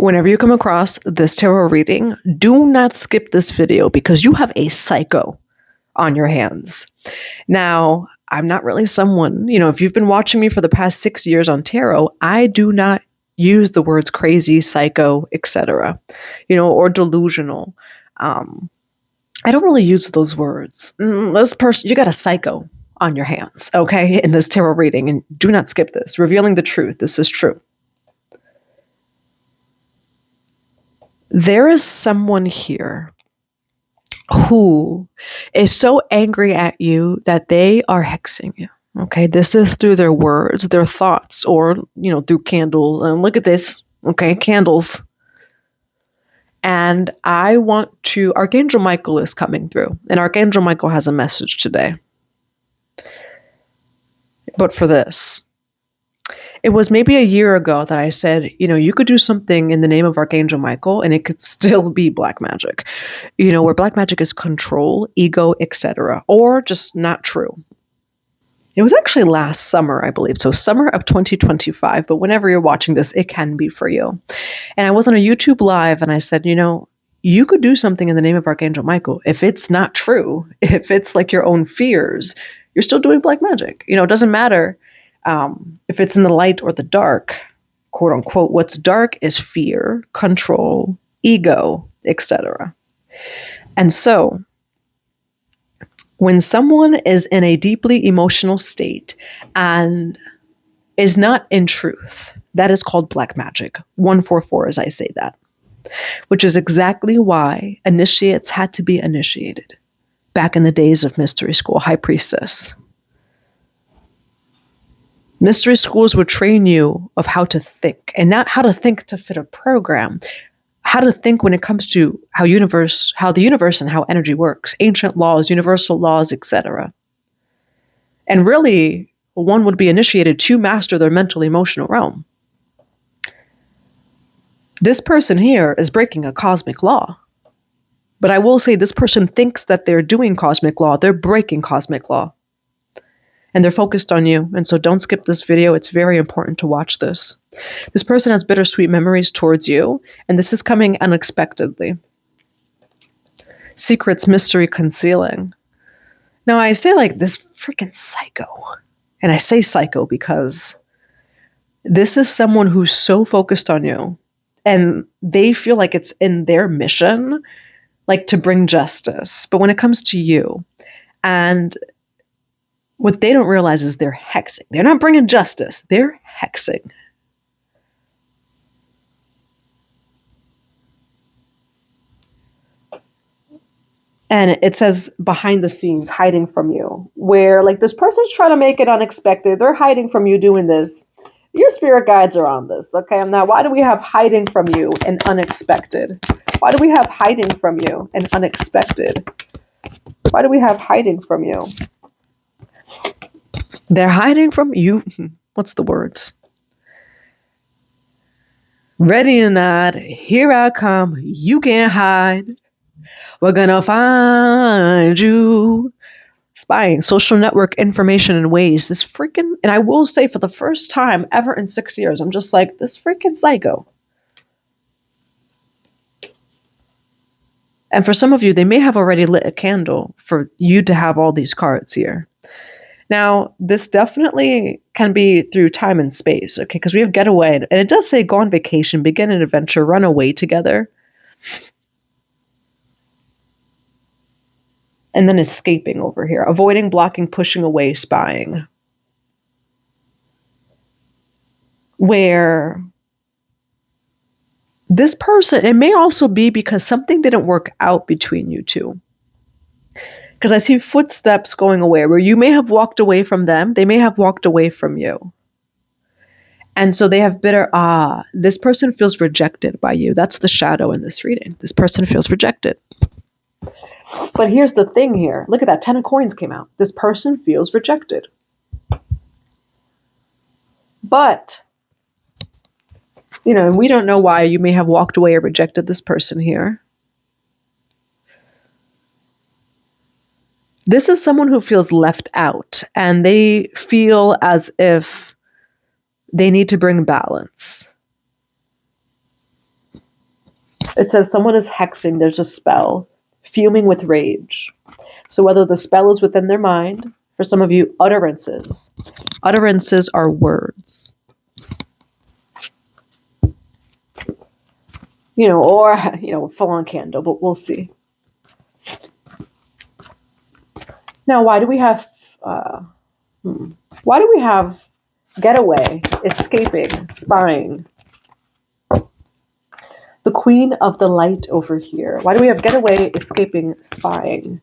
Whenever you come across this tarot reading, do not skip this video because you have a psycho on your hands. Now, I'm not really someone, if you've been watching me for the past 6 years on tarot, I do not use the words crazy, psycho, etc., or delusional. I don't really use those words. This person, you got a psycho on your hands, okay, in this tarot reading, and do not skip this. Revealing the truth. This is true. There is someone here who is so angry at you that they are hexing you. Okay, this is through their words, their thoughts, or, through candles. And look at this, okay, candles. And Archangel Michael is coming through, and Archangel Michael has a message today. But for this, it was maybe a year ago that I said, you could do something in the name of Archangel Michael and it could still be black magic, where black magic is control, ego, etc., or just not true. It was actually last summer, I believe. So summer of 2025, but whenever you're watching this, it can be for you. And I was on a YouTube live and I said, you could do something in the name of Archangel Michael. If it's not true, if it's like your own fears, you're still doing black magic. It doesn't matter if it's in the light or the dark, quote unquote. What's dark is fear, control, ego, etc. And so when someone is in a deeply emotional state and is not in truth, that is called black magic. 144 as I say that, which is exactly why initiates had to be initiated back in the days of mystery school, high priestess. Mystery schools would train you of how to think, and not how to think to fit a program, how to think when it comes to how the universe and how energy works, ancient laws, universal laws, etc. And really, one would be initiated to master their mental emotional realm. This person here is breaking a cosmic law. But I will say this person thinks that they're doing cosmic law. They're breaking cosmic law. And they're focused on you. And so don't skip this video. It's very important to watch this. This person has bittersweet memories towards you. And this is coming unexpectedly. Secrets, mystery, concealing. Now I say like this freaking psycho. And I say psycho because this is someone who's so focused on you. And they feel like it's in their mission, like to bring justice. But when it comes to you, and what they don't realize is they're hexing. They're not bringing justice. They're hexing. And it says behind the scenes, hiding from you, where like this person's trying to make it unexpected. They're hiding from you doing this. Your spirit guides are on this. Okay. Now, why do we have hiding from you and unexpected? Why do we have hiding from you and unexpected? Why do we have hiding from you? They're hiding from you. What's the words? Ready or not, here I come. You can't hide. We're gonna find you. Spying, social network information in ways. This freaking, and I will say for the first time ever in 6 years, I'm just like, this freaking psycho. And for some of you, they may have already lit a candle for you to have all these cards here. Now, this definitely can be through time and space, okay? Because we have getaway, and it does say go on vacation, begin an adventure, run away together. And then escaping over here, avoiding, blocking, pushing away, spying. Where this person, it may also be because something didn't work out between you two. Because I see footsteps going away where you may have walked away from them. They may have walked away from you. And so they have this person feels rejected by you. That's the shadow in this reading. This person feels rejected. But here's the thing here. Look at that. 10 of coins came out. This person feels rejected. But, we don't know why you may have walked away or rejected this person here. This is someone who feels left out, and they feel as if they need to bring balance. It says someone is hexing, there's a spell, fuming with rage. So whether the spell is within their mind, for some of you, utterances. Utterances are words. Or, full on candle, but we'll see. Now, why do we have getaway, escaping, spying? The Queen of the Light over here. Why do we have getaway, escaping, spying?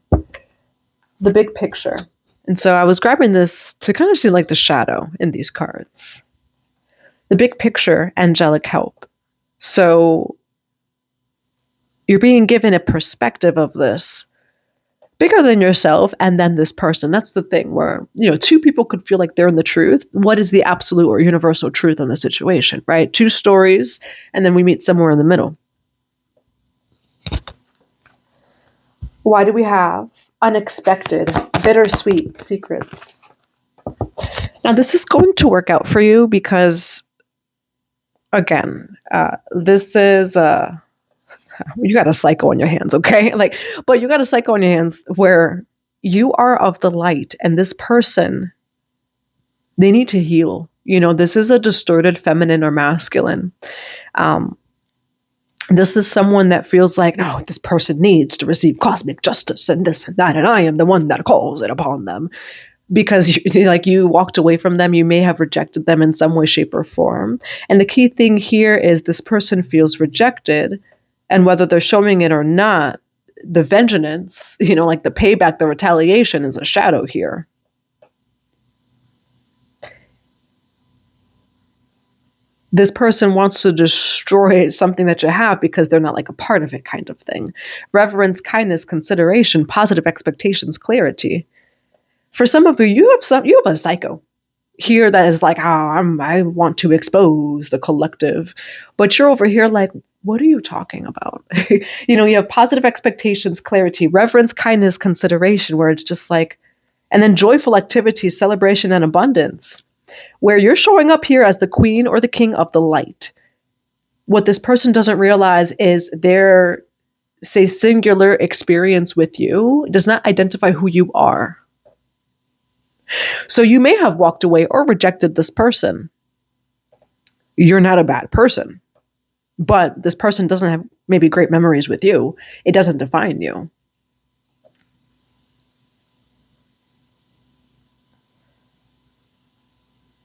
The big picture. And so I was grabbing this to kind of see like the shadow in these cards. The big picture, angelic help. So you're being given a perspective of this bigger than yourself and then this person. That's the thing where, two people could feel like they're in the truth. What is the absolute or universal truth in the situation, right? Two stories, and then we meet somewhere in the middle. Why do we have unexpected, bittersweet secrets? Now, this is going to work out for you because, again, this is... you got a psycho on your hands, okay? But you got a psycho on your hands where you are of the light, and this person, they need to heal. This is a distorted feminine or masculine. This is someone that feels like, no, this person needs to receive cosmic justice and this and that, and I am the one that calls it upon them. Because you walked away from them, you may have rejected them in some way, shape, or form. And the key thing here is this person feels rejected. And whether they're showing it or not, the vengeance, like the payback, the retaliation is a shadow here. This person wants to destroy something that you have because they're not like a part of it, kind of thing. Reverence, kindness, consideration, positive expectations, clarity. For some of you, you have a psycho here that is like, I want to expose the collective. But you're over here like, what are you talking about? You have positive expectations, clarity, reverence, kindness, consideration, where it's just like, and then joyful activities, celebration, and abundance, where you're showing up here as the queen or the king of the light. What this person doesn't realize is their, say, singular experience with you does not identify who you are. So you may have walked away or rejected this person. You're not a bad person. But this person doesn't have maybe great memories with you. It doesn't define you.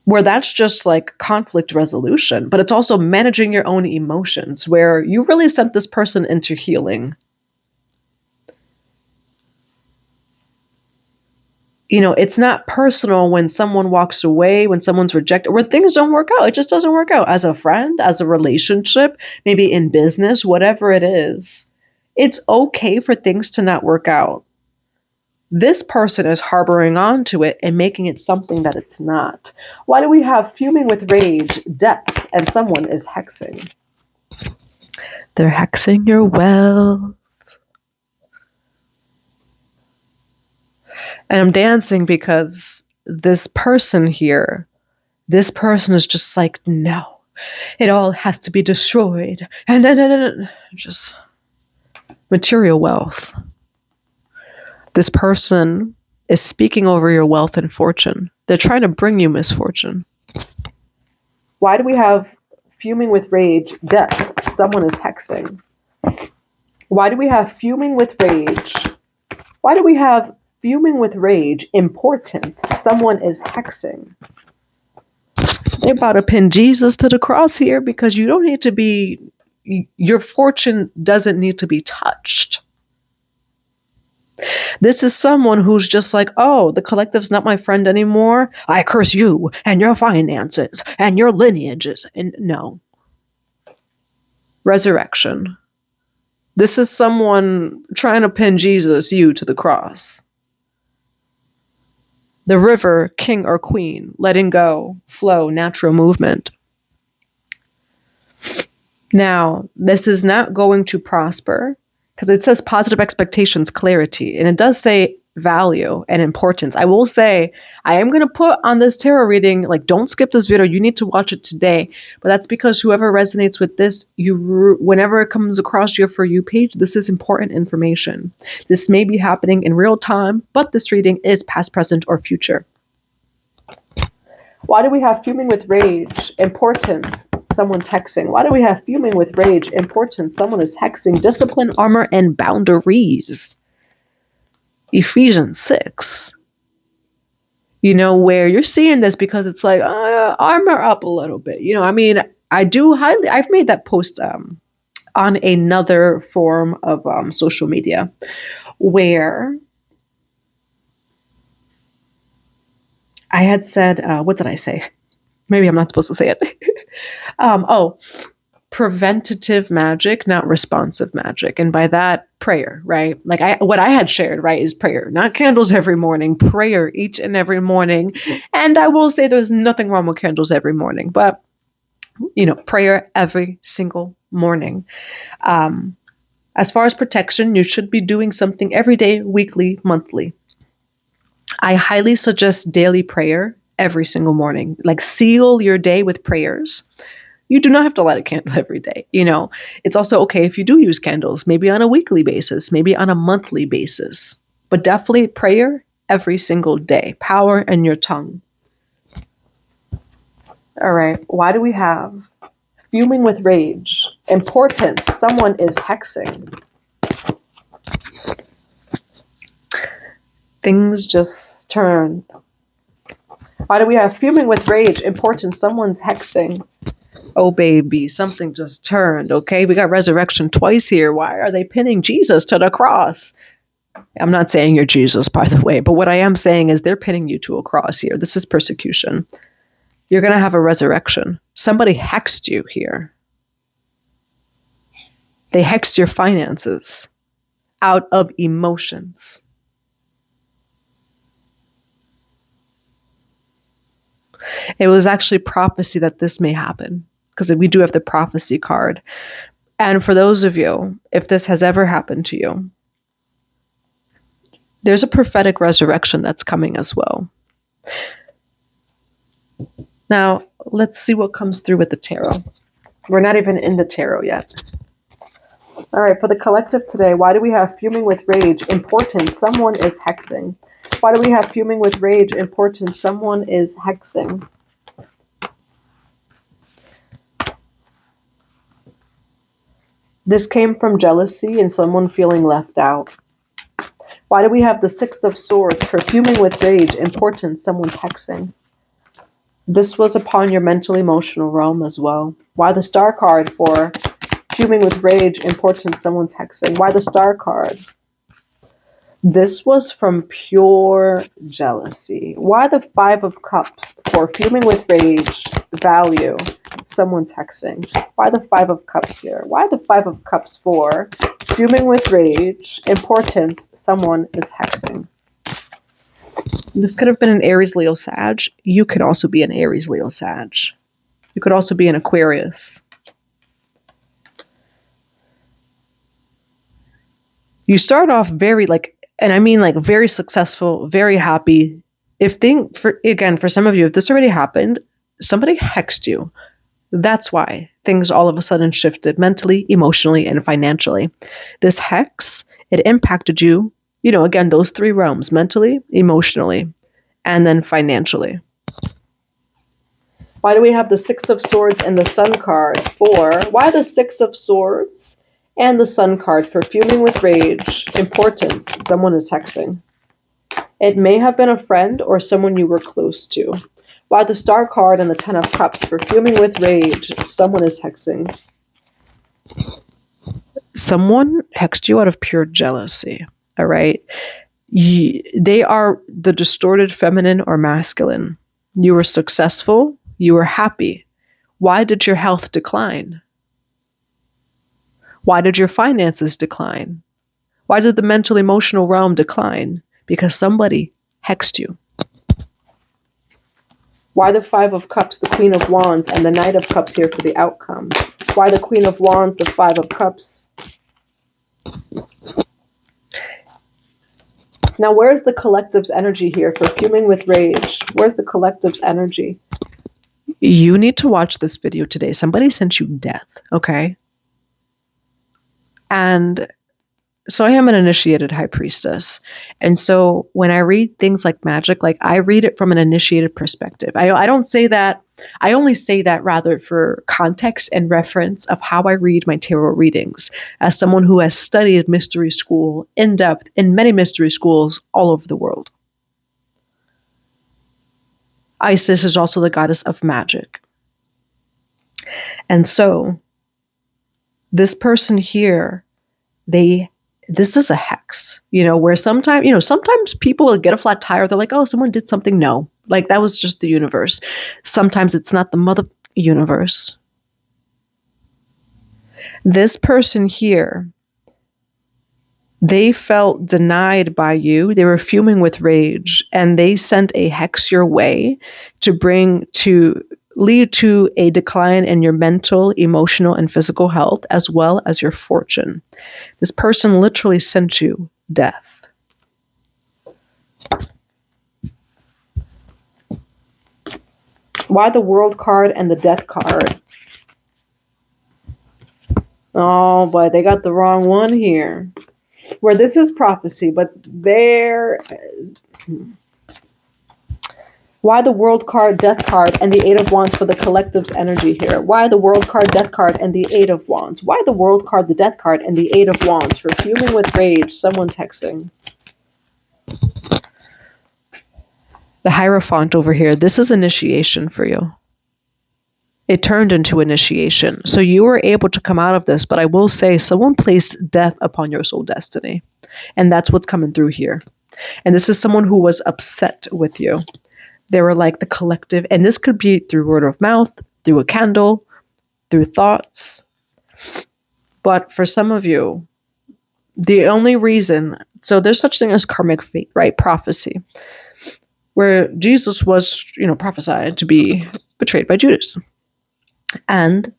Where that's just like conflict resolution, but it's also managing your own emotions, where you really sent this person into healing. It's not personal when someone walks away, when someone's rejected, when things don't work out. It just doesn't work out. As a friend, as a relationship, maybe in business, whatever it is. It's okay for things to not work out. This person is harboring on to it and making it something that it's not. Why do we have fuming with rage, depth, and someone is hexing? They're hexing your wealth. And I'm dancing because this person here, this person is just like, no, it all has to be destroyed. And just material wealth. This person is speaking over your wealth and fortune. They're trying to bring you misfortune. Why do we have fuming with rage, death? Someone is hexing. Why do we have fuming with rage? Why do we have fuming with rage, importance? Someone is hexing. They're about to pin Jesus to the cross here because you don't need to be, your fortune doesn't need to be touched. This is someone who's just like, oh, the collective's not my friend anymore. I curse you and your finances and your lineages. And no. Resurrection. This is someone trying to pin Jesus, you, to the cross. The river, king or queen, letting go, flow, natural movement. Now, this is not going to prosper because it says positive expectations, clarity. And it does say value and importance. I will say, I am going to put on this tarot reading, like, don't skip this video. You need to watch it today. But that's because whoever resonates with this, whenever it comes across your For You page, this is important information. This may be happening in real time, but this reading is past, present, or future. Why do we have fuming with rage? Importance. Someone's hexing. Why do we have fuming with rage? Importance. Someone is hexing. Discipline, armor, and boundaries. Ephesians 6. You know, where you're seeing this because it's like, armor up a little bit. You know, I mean, I've made that post on another form of social media where I had said, what did I say? Maybe I'm not supposed to say it. Preventative magic, not responsive magic. And by that, prayer, right? Like what I had shared, right, is prayer, not candles every morning, prayer each and every morning. And I will say there's nothing wrong with candles every morning, but, you know, prayer every single morning. As far as protection, you should be doing something every day, weekly, monthly. I highly suggest daily prayer every single morning. Like, seal your day with prayers. You do not have to light a candle every day. You know, it's also okay if you do use candles, maybe on a weekly basis, maybe on a monthly basis, but definitely prayer every single day. Power in your tongue. All right. Why do we have fuming with rage? Importance. Someone is hexing. Things just turn. Why do we have fuming with rage? Importance. Someone's hexing. Oh, baby, something just turned, okay? We got resurrection twice here. Why are they pinning Jesus to the cross? I'm not saying you're Jesus, by the way, but what I am saying is they're pinning you to a cross here. This is persecution. You're going to have a resurrection. Somebody hexed you here. They hexed your finances out of emotions. It was actually prophecy that this may happen, because we do have the prophecy card. And for those of you, if this has ever happened to you, there's a prophetic resurrection that's coming as well. Now, let's see what comes through with the tarot. We're not even in the tarot yet. All right, for the collective today, why do we have fuming with rage? Importance. Someone is hexing. Why do we have fuming with rage? Importance. Someone is hexing. This came from jealousy and someone feeling left out. Why do we have the Six of Swords? For fuming with rage. Importance. Someone's hexing. This was upon your mental emotional realm as well. Why the Star card? For fuming with rage. Importance. Someone's hexing. Why the Star card? This was from pure jealousy. Why the Five of Cups? For fuming with rage. Value. Someone's hexing. Why the Five of Cups here? Why the Five of Cups? For fuming with rage. Importance. Someone is hexing. This could have been an Aries, Leo, Sag. You could also be an Aries, Leo, Sag. You could also be an Aquarius. You start off very very successful, very happy. For some of you, if this already happened, somebody hexed you. That's why things all of a sudden shifted mentally, emotionally, and financially. This hex, it impacted you, again, those three realms: mentally, emotionally, and then financially. Why do we have the Six of Swords and the Sun card? Why the Six of Swords and the Sun card? For fuming with rage. Importance. Someone is hexing. It may have been a friend or someone you were close to. Why the Star card and the Ten of Cups? For fuming with rage. Someone is hexing. Someone hexed you out of pure jealousy. All right. They are the distorted feminine or masculine. You were successful. You were happy. Why did your health decline? Why did your finances decline? Why did the mental emotional realm decline? Because somebody hexed you. Why the Five of Cups, the Queen of Wands, and the Knight of Cups here for the outcome? Why the Queen of Wands, the Five of Cups? Now, where's the collective's energy here for fuming with rage? Where's the collective's energy? You need to watch this video today. Somebody sent you death, okay? And so I am an initiated high priestess. And so when I read things like magic, like I read it from an initiated perspective. I don't say that. I only say that rather for context and reference of how I read my tarot readings as someone who has studied mystery school in depth in many mystery schools all over the world. Isis is also the goddess of magic. And so this person here, this is a hex, where sometimes people will get a flat tire. They're like, oh, someone did something. No, like that was just the universe. Sometimes it's not the mother universe. This person here, they felt denied by you. They were fuming with rage, and they sent a hex your way to lead to a decline in your mental, emotional, and physical health, as well as your fortune. This person literally sent you death. Why the World card and the Death card? Oh, but they got the wrong one here. Where this is prophecy, but there... Why the World card, Death card, and the Eight of Wands for the collective's energy here? Why the World card, Death card, and the Eight of Wands? Why the World card, the Death card, and the Eight of Wands for fuming with rage? Someone's hexing. The Hierophant over here, this is initiation for you. It turned into initiation. So you were able to come out of this, but I will say someone placed death upon your soul destiny. And that's what's coming through here. And this is someone who was upset with you. They were like the collective, and this could be through word of mouth, through a candle, through thoughts. But for some of you, the only reason, so there's such thing as karmic fate, right? Prophecy, where Jesus was, prophesied to be betrayed by Judas. And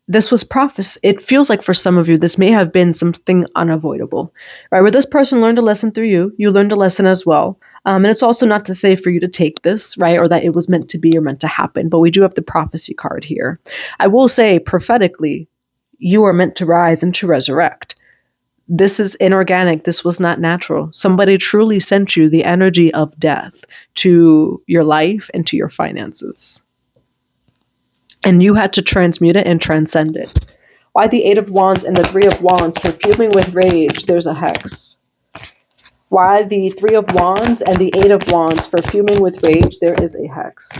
this was prophecy. It feels like for some of you, this may have been something unavoidable, right? Where this person learned a lesson through you, you learned a lesson as well. And it's also not to say for you to take this, right? Or that it was meant to be or meant to happen. But we do have the prophecy card here. I will say prophetically, you are meant to rise and to resurrect. This is inorganic. This was not natural. Somebody truly sent you the energy of death to your life and to your finances. And you had to transmute it and transcend it. Why the Eight of Wands and the Three of Wands for fuming with rage? There's a hex. Why the Three of Wands and the Eight of Wands for fuming with rage? There is a hex.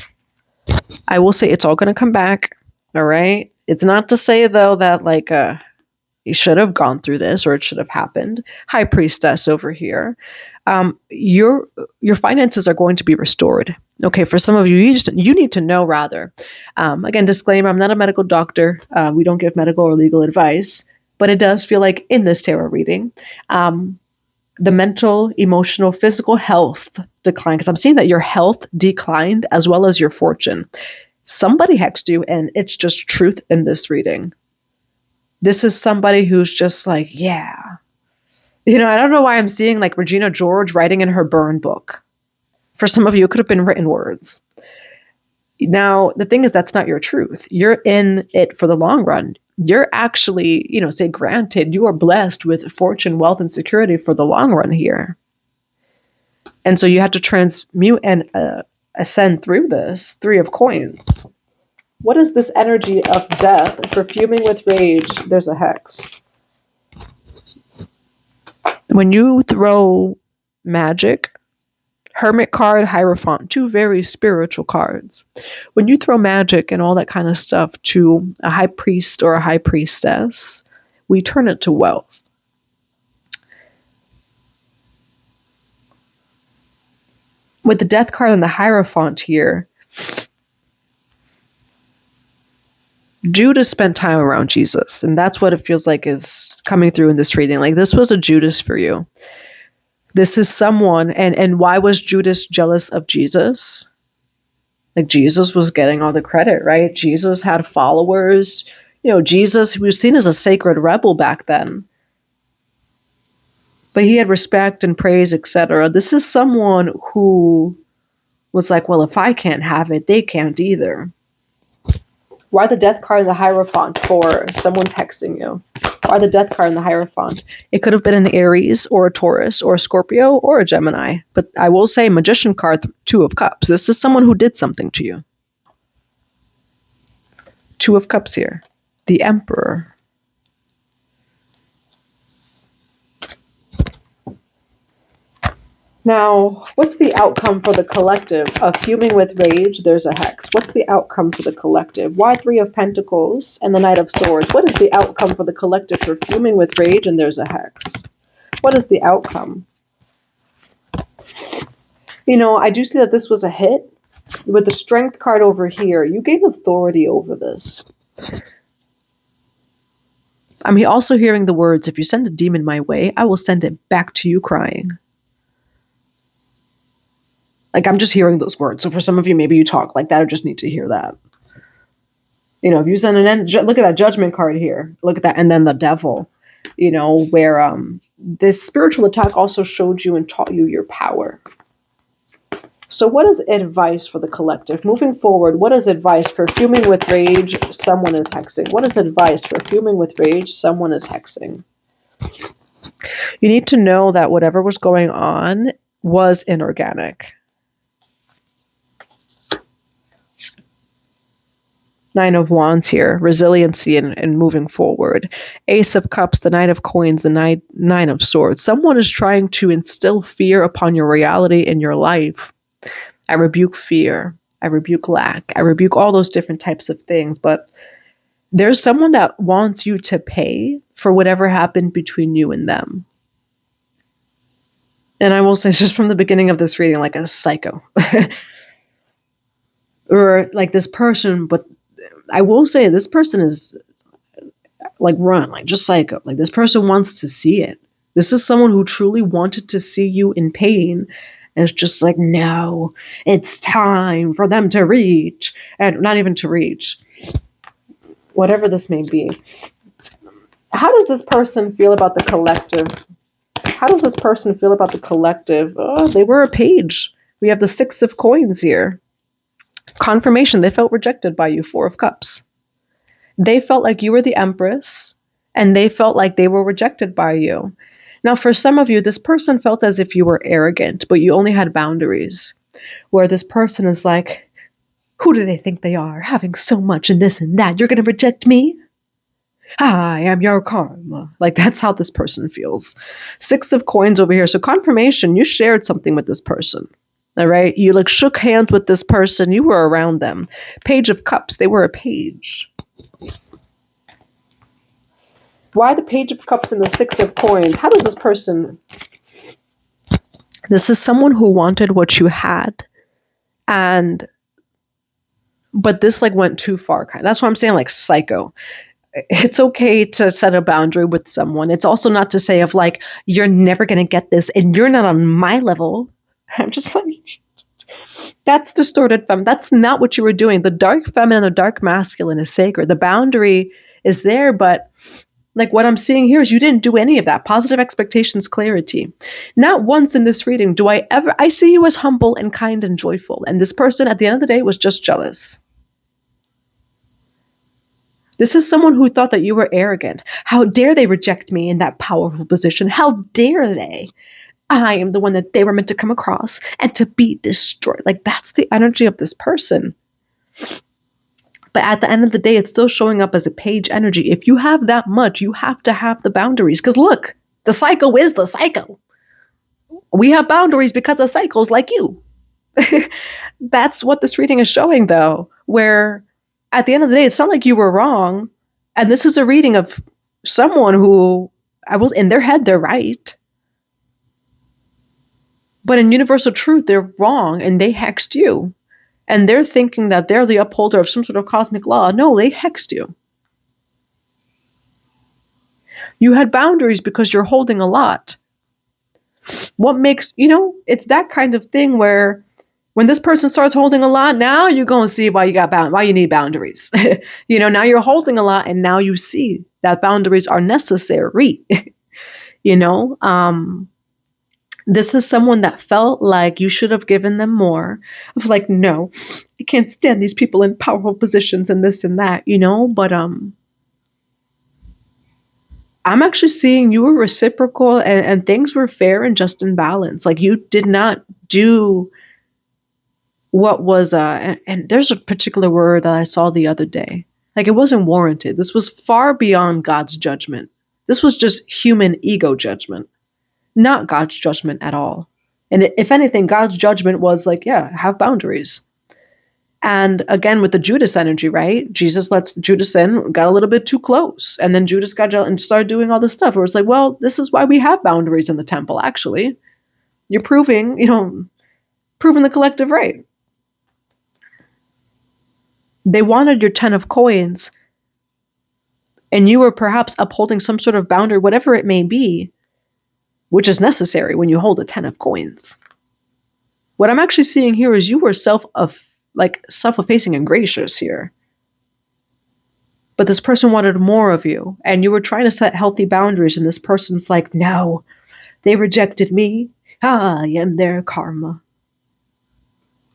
I will say it's all going to come back. All right. It's not to say though that you should have gone through this or it should have happened. High Priestess over here. Your finances are going to be restored. Okay, for some of you, you need to know rather. Again, disclaimer, I'm not a medical doctor. We don't give medical or legal advice, but it does feel like in this tarot reading, the mental, emotional, physical health decline, because I'm seeing that your health declined as well as your fortune. Somebody hexed you, and it's just truth in this reading. This is somebody who's just like, yeah. I don't know why I'm seeing like Regina George writing in her burn book. For some of you, it could have been written words. Now, the thing is, that's not your truth. You're in it for the long run. You're actually, say granted, you are blessed with fortune, wealth, and security for the long run here. And so you have to transmute and ascend through this Three of Coins. What is this energy of death for fuming with rage? There's a hex. When you throw magic, Hermit card, Hierophant, two very spiritual cards. When you throw magic and all that kind of stuff to a high priest or a high priestess, we turn it to wealth. With the Death card and the Hierophant here, Judas spent time around Jesus, and that's what it feels like is coming through in this reading. Like this was a Judas for you. This is someone, and why was Judas jealous of Jesus? Like Jesus was getting all the credit, right? Jesus had followers. Jesus, he was seen as a sacred rebel back then. But he had respect and praise, etc. This is someone who was like, well, if I can't have it, they can't either. Why the death card is a Hierophant for someone's hexing you? Why the death card in the Hierophant? It could have been an Aries or a Taurus or a Scorpio or a Gemini. But I will say Magician card, Two of Cups. This is someone who did something to you. Two of Cups here. The Emperor. Now, what's the outcome for the collective of fuming with rage? There's a hex. What's the outcome for the collective? Why Three of Pentacles and the Knight of Swords? What is the outcome for the collective for fuming with rage and there's a hex? What is the outcome? You know, I do see that this was a hit. With the Strength card over here, you gave authority over this. I'm also hearing the words, if you send a demon my way, I will send it back to you crying. Like, I'm just hearing those words. So for some of you, maybe you talk like that or just need to hear that. You know, if you send look at that Judgment card here. Look at that. And then the Devil, you know, where this spiritual attack also showed you and taught you your power. So what is advice for the collective? Moving forward, what is advice for fuming with rage? Someone is hexing. What is advice for fuming with rage? Someone is hexing. You need to know that whatever was going on was inorganic. Nine of Wands here, resiliency and moving forward. Ace of Cups, the Knight of Coins, the Nine of Swords. Someone is trying to instill fear upon your reality in your life. I rebuke fear. I rebuke lack. I rebuke all those different types of things. But there's someone that wants you to pay for whatever happened between you and them. And I will say, just from the beginning of this reading, like a psycho. Or like this person, but I will say this person is like run, like just psycho. Like this person wants to see it. This is someone who truly wanted to see you in pain. And it's just like, no, it's time for them to reach. And not even to reach. Whatever this may be. How does this person feel about the collective? How does this person feel about the collective? Oh, they were a page. We have the Six of Coins here. Confirmation, they felt rejected by you. Four of Cups. They felt like you were the Empress, and they felt like they were rejected by you. Now, for some of you, this person felt as if you were arrogant, but you only had boundaries. Where this person is like, who do they think they are? Having so much and this and that. You're going to reject me? I am your karma. Like, that's how this person feels. Six of Coins over here. So confirmation, you shared something with this person. All right. You like shook hands with this person. You were around them. Page of Cups. They were a page. Why the Page of Cups and the Six of Coins? How does this person... This is someone who wanted what you had. But this like went too far. That's what I'm saying, like psycho. It's okay to set a boundary with someone. It's also not to say of like, you're never going to get this and you're not on my level. I'm just like, that's distorted femme. That's not what you were doing. The dark feminine, the dark masculine is sacred. The boundary is there, but like what I'm seeing here is you didn't do any of that. Positive expectations, clarity. Not once in this reading do I see you as humble and kind and joyful. And this person at the end of the day was just jealous. This is someone who thought that you were arrogant. How dare they reject me in that powerful position? How dare they? I am the one that they were meant to come across and to be destroyed. Like, that's the energy of this person. But at the end of the day, it's still showing up as a page energy. If you have that much, you have to have the boundaries. Because look, the psycho is the psycho. We have boundaries because of psychos like you. That's what this reading is showing, though, where at the end of the day, it's not like you were wrong. And this is a reading of someone who, in their head, they're right. But in universal truth, they're wrong and they hexed you. And they're thinking that they're the upholder of some sort of cosmic law. No, they hexed you. You had boundaries because you're holding a lot. What makes, it's that kind of thing where when this person starts holding a lot, now you're going to see why you need boundaries. Now you're holding a lot and now you see that boundaries are necessary. You know, this is someone that felt like you should have given them more. Of like, no, I can't stand these people in powerful positions and this and that, you know. But I'm actually seeing you were reciprocal, and things were fair and just in balance. Like, you did not do what was and there's a particular word that I saw the other day. Like, it wasn't warranted. This was far beyond God's judgment. This was just human ego judgment, not God's judgment at all. And if anything, God's judgment was like, yeah, have boundaries. And again, with the Judas energy, right? Jesus lets Judas in, got a little bit too close. And then Judas got and started doing all this stuff where it's like, well, this is why we have boundaries in the temple, actually. You're proving the collective right. They wanted your 10 of coins, and you were perhaps upholding some sort of boundary, whatever it may be, which is necessary when you hold a 10 of coins. What I'm actually seeing here is you were self-effacing and gracious here. But this person wanted more of you, and you were trying to set healthy boundaries, and this person's like, no, they rejected me. I am their karma.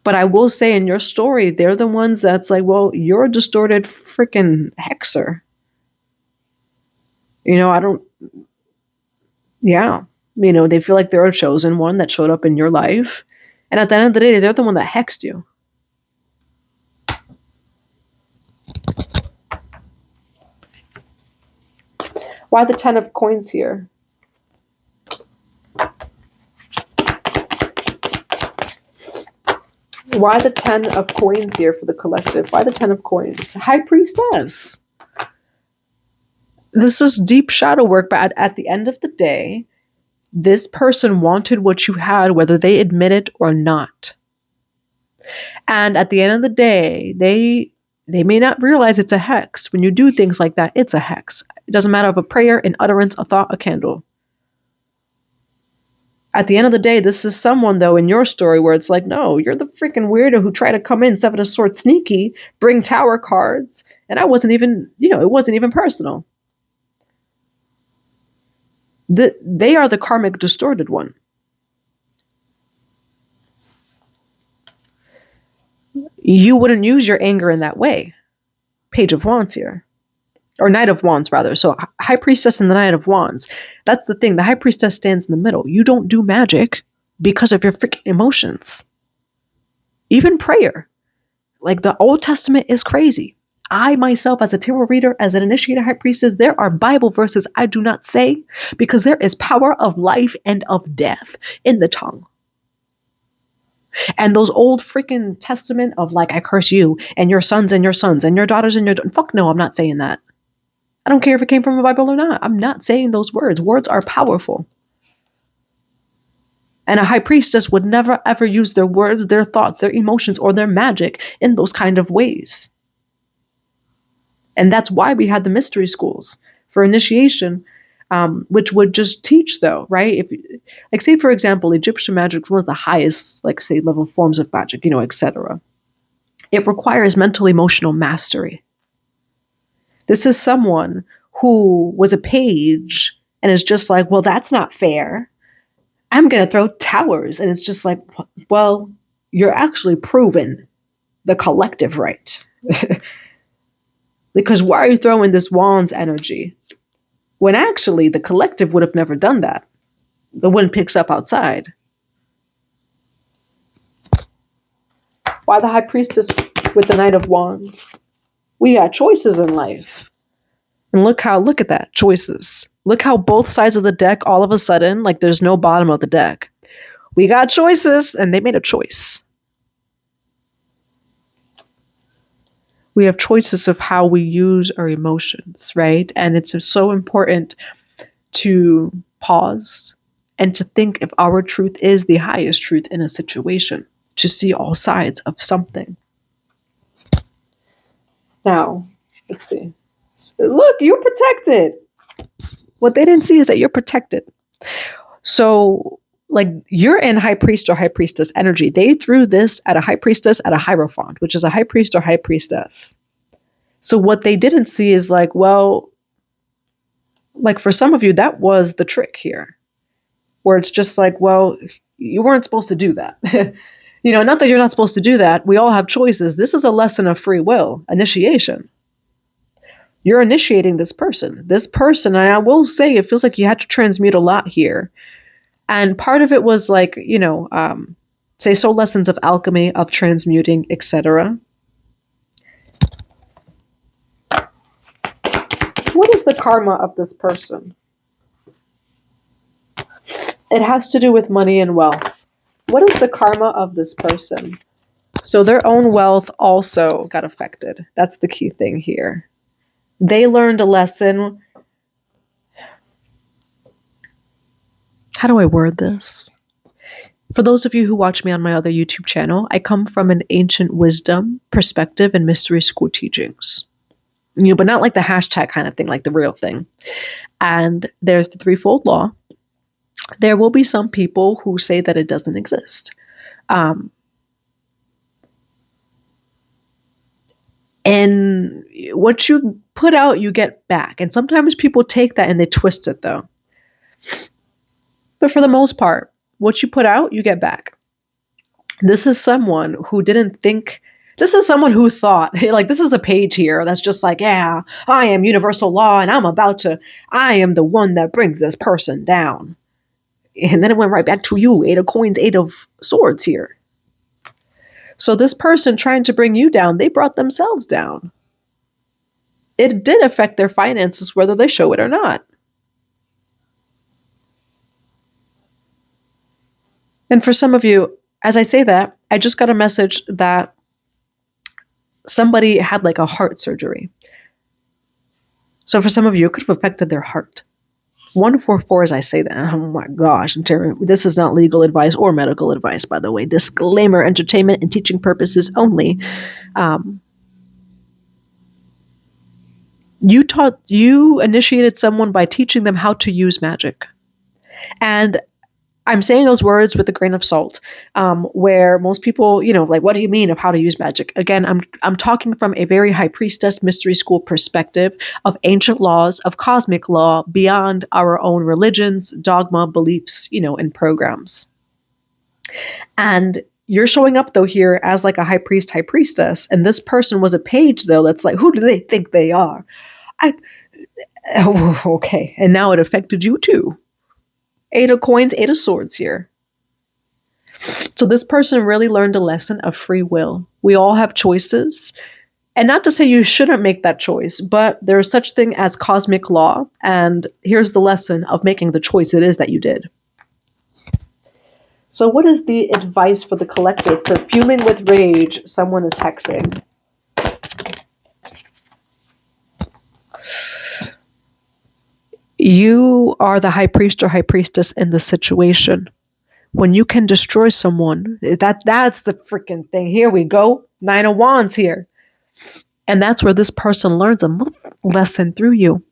But I will say, in your story, they're the ones that's like, well, you're a distorted freaking hexer. They feel like they're a chosen one that showed up in your life. And at the end of the day, they're the one that hexed you. Why the 10 of coins here? Why the 10 of coins here for the collective? Why the 10 of coins? High Priestess. This is deep shadow work, but at the end of the day, this person wanted what you had, whether they admit it or not. And at the end of the day, they may not realize it's a hex. When you do things like that, it's a hex. It doesn't matter if a prayer, an utterance, a thought, a candle. At the end of the day, this is someone, though, in your story where it's like, no, you're the freaking weirdo who tried to come in, 7 of Swords sneaky, bring tower cards, and I wasn't even, it wasn't even personal. They are the karmic distorted one. You wouldn't use your anger in that way. Page of Wands here. Or Knight of Wands, rather. So High Priestess and the Knight of Wands. That's the thing. The High Priestess stands in the middle. You don't do magic because of your freaking emotions. Even prayer. Like, the Old Testament is crazy. I myself, as a tarot reader, as an initiated High Priestess, there are Bible verses I do not say because there is power of life and of death in the tongue. And those old freaking testament of like, I curse you and your sons and your sons and your daughters and your fuck no, I'm not saying that. I don't care if it came from a Bible or not. I'm not saying those words. Words are powerful. And a High Priestess would never ever use their words, their thoughts, their emotions, or their magic in those kind of ways. And that's why we had the mystery schools for initiation, which would just teach, though, right? If, like, say, for example, Egyptian magic was one of the highest, like, say, level forms of magic, etc. It requires mental, emotional mastery. This is someone who was a page and is just like, well, that's not fair. I'm going to throw towers. And it's just like, well, you're actually proven the collective right. Because why are you throwing this Wands energy? When actually the collective would have never done that. The wind picks up outside. Why the High Priestess with the Knight of Wands? We got choices in life. And look at that, choices. Look how both sides of the deck, all of a sudden, like there's no bottom of the deck. We got choices, and they made a choice. We have choices of how we use our emotions, right? And it's so important to pause and to think if our truth is the highest truth in a situation, to see all sides of something. Now, let's see. Look, you're protected. What they didn't see is that you're protected. So, like, you're in High Priest or High Priestess energy. They threw this at a High Priestess at a Hierophant, which is a High Priest or High Priestess. So what they didn't see is like, well, like for some of you, that was the trick here, where it's just like, well, you weren't supposed to do that. Not that you're not supposed to do that. We all have choices. This is a lesson of free will, initiation. You're initiating this person. This person, and I will say, it feels like you had to transmute a lot here. And part of it was like, say soul lessons of alchemy, of transmuting, etc. What is the karma of this person? It has to do with money and wealth. What is the karma of this person? So their own wealth also got affected. That's the key thing here. They learned a lesson. How do I word this? For those of you who watch me on my other YouTube channel, I come from an ancient wisdom perspective and mystery school teachings. But not like the hashtag kind of thing, like the real thing. And there's the threefold law. There will be some people who say that it doesn't exist. And what you put out, you get back. And sometimes people take that and they twist it, though. But for the most part, what you put out, you get back. This is someone who didn't think. This is someone who thought, like, this is a page here that's just like, yeah, I am universal law and I am the one that brings this person down. And then it went right back to you, 8 of coins, 8 of swords here. So this person trying to bring you down, they brought themselves down. It did affect their finances, whether they show it or not. And for some of you, as I say that, I just got a message that somebody had like a heart surgery. So for some of you, it could have affected their heart. 144 as I say that. Oh my gosh. This is not legal advice or medical advice, by the way. Disclaimer, entertainment and teaching purposes only. You initiated someone by teaching them how to use magic. And I'm saying those words with a grain of salt, where most people, like, what do you mean of how to use magic? Again, I'm talking from a very high priestess mystery school perspective of ancient laws, of cosmic law, beyond our own religions, dogma, beliefs, and programs. And you're showing up, though, here as like a high priest, high priestess. And this person was a page, though, that's like, who do they think they are? Okay. And now it affected you, too. 8 of coins, 8 of swords here. So this person really learned a lesson of free will. We all have choices. And not to say you shouldn't make that choice, but there is such thing as cosmic law. And here's the lesson of making the choice it is that you did. So what is the advice for the collective? For fuming with rage, someone is hexing. You are the high priest or high priestess in the situation. When you can destroy someone, that's the freaking thing. Here we go. 9 of wands here. And that's where this person learns a lesson through you.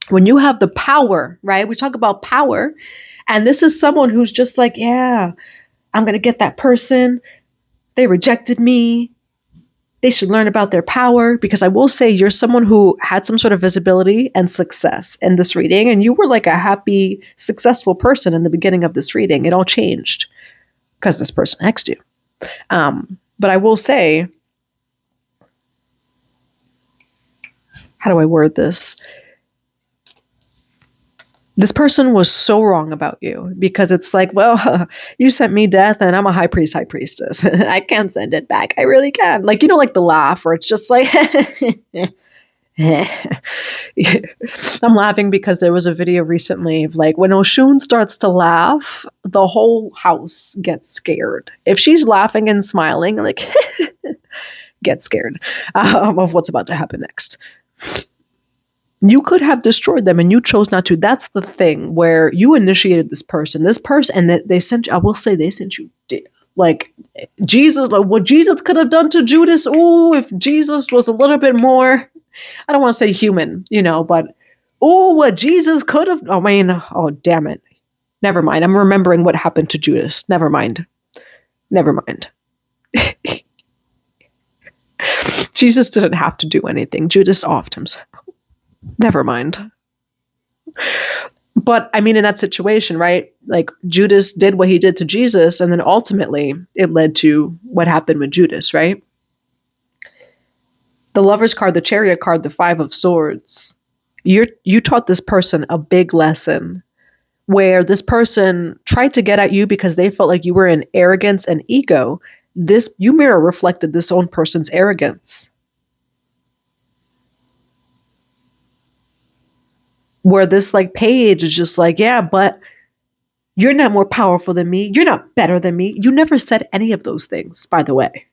When you have the power, right? We talk about power. And this is someone who's just like, yeah, I'm going to get that person. They rejected me. They should learn about their power, because I will say you're someone who had some sort of visibility and success in this reading, and you were like a happy, successful person in the beginning of this reading. It all changed because this person hexed you. But I will say, how do I word this? This person was so wrong about you, because it's like, well, you sent me death and I'm a high priest, high priestess. I can't send it back. I really can. Like, like the laugh where it's just like, I'm laughing because there was a video recently of like, when Oshun starts to laugh, the whole house gets scared. If she's laughing and smiling, like, get scared of what's about to happen next. You could have destroyed them and you chose not to. That's the thing where you initiated this person, and they sent you, I will say they sent you like Jesus, like what Jesus could have done to Judas. Oh, if Jesus was a little bit more, I don't want to say human, but what Jesus could have, damn it. Never mind. I'm remembering what happened to Judas. Never mind. Jesus didn't have to do anything. Judas offed himself. Never mind. But I mean, in that situation, right? Like Judas did what he did to Jesus, and then ultimately it led to what happened with Judas, right? The Lover's card, the Chariot card, the Five of Swords. You taught this person a big lesson where this person tried to get at you because they felt like you were in arrogance and ego. This you mirror reflected this own person's arrogance. Where this like page is just like, yeah, but you're not more powerful than me. You're not better than me. You never said any of those things, by the way.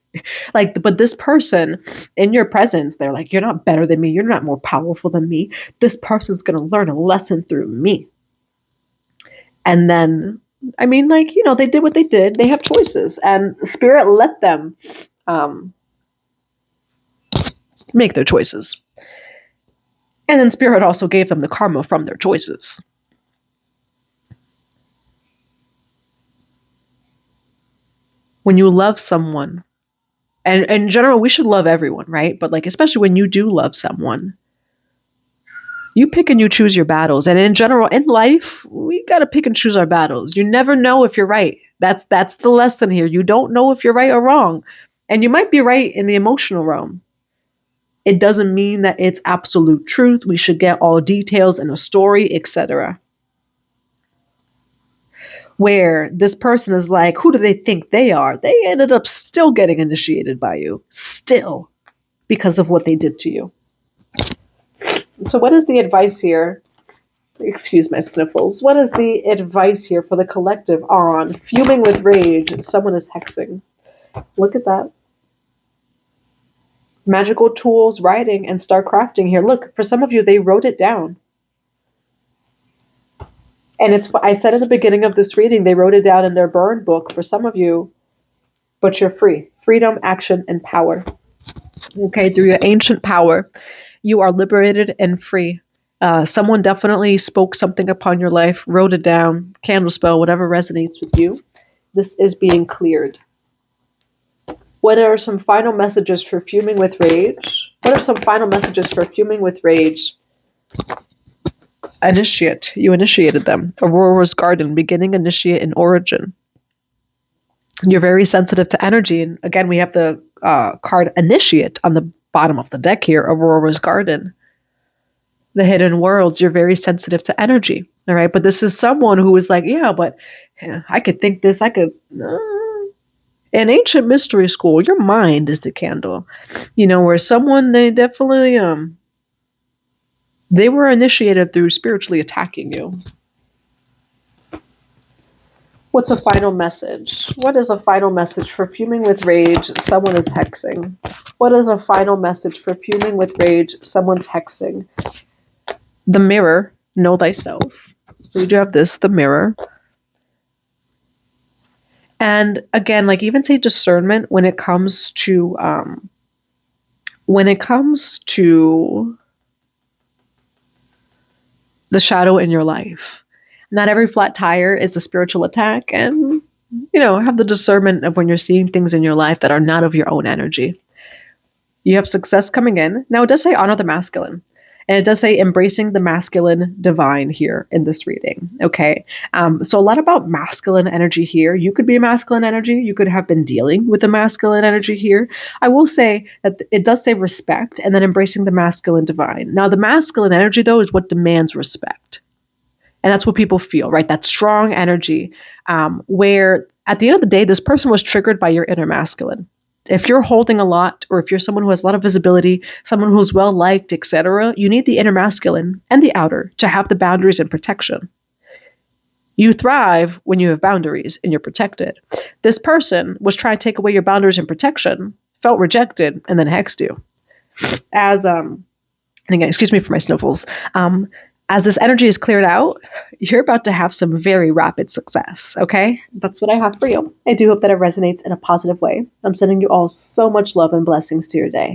Like, but this person in your presence, they're like, you're not better than me. You're not more powerful than me. This person's going to learn a lesson through me. And then, I mean, like, they did what they did. They have choices. And Spirit let them make their choices. And then Spirit also gave them the karma from their choices. When you love someone, and in general, we should love everyone, right? But like, especially when you do love someone, you pick and you choose your battles. And in general, in life, we got to pick and choose our battles. You never know if you're right. That's the lesson here. You don't know if you're right or wrong. And you might be right in the emotional realm. It doesn't mean that it's absolute truth. We should get all details in a story, etc. Where this person is like, who do they think they are? They ended up still getting initiated by you. Still. Because of what they did to you. So what is the advice here? Excuse my sniffles. What is the advice here for the collective on fuming with rage? Someone is hexing. Look at that. Magical tools, writing, and start crafting here. Look, for some of you, they wrote it down. And I said at the beginning of this reading, they wrote it down in their burn book for some of you, but you're free. Freedom, action, and power. Okay, through your ancient power, you are liberated and free. Someone definitely spoke something upon your life, wrote it down, candle spell, whatever resonates with you. This is being cleared. What are some final messages for fuming with rage? What are some final messages for fuming with rage? Initiate. You initiated them. Aurora's Garden, beginning, initiate, and origin. You're very sensitive to energy. And again, we have the card Initiate on the bottom of the deck here, Aurora's Garden. The hidden worlds, you're very sensitive to energy. All right. But this is someone who is like, yeah, but I could think this. I could. In ancient mystery school, your mind is the candle. Where someone, they definitely, they were initiated through spiritually attacking you. What's a final message? What is a final message for fuming with rage? Someone is hexing. What is a final message for fuming with rage? Someone's hexing. The mirror, know thyself. So we do have this, the mirror. And again, like even say discernment when it comes to the shadow in your life. Not every flat tire is a spiritual attack, and have the discernment of when you're seeing things in your life that are not of your own energy. You have success coming in. Now it does say honor the masculine. And it does say embracing the masculine divine here in this reading. Okay. So a lot about masculine energy here. You could be a masculine energy. You could have been dealing with a masculine energy here. I will say that it does say respect and then embracing the masculine divine. Now the masculine energy though is what demands respect. And that's what people feel, right? That strong energy where at the end of the day, this person was triggered by your inner masculine. If you're holding a lot, or if you're someone who has a lot of visibility, someone who's well-liked, etc., you need the inner masculine and the outer to have the boundaries and protection. You thrive when you have boundaries and you're protected. This person was trying to take away your boundaries and protection, felt rejected, and then hexed you. And again, excuse me for my sniffles. As this energy is cleared out, you're about to have some very rapid success, okay? That's what I have for you. I do hope that it resonates in a positive way. I'm sending you all so much love and blessings to your day.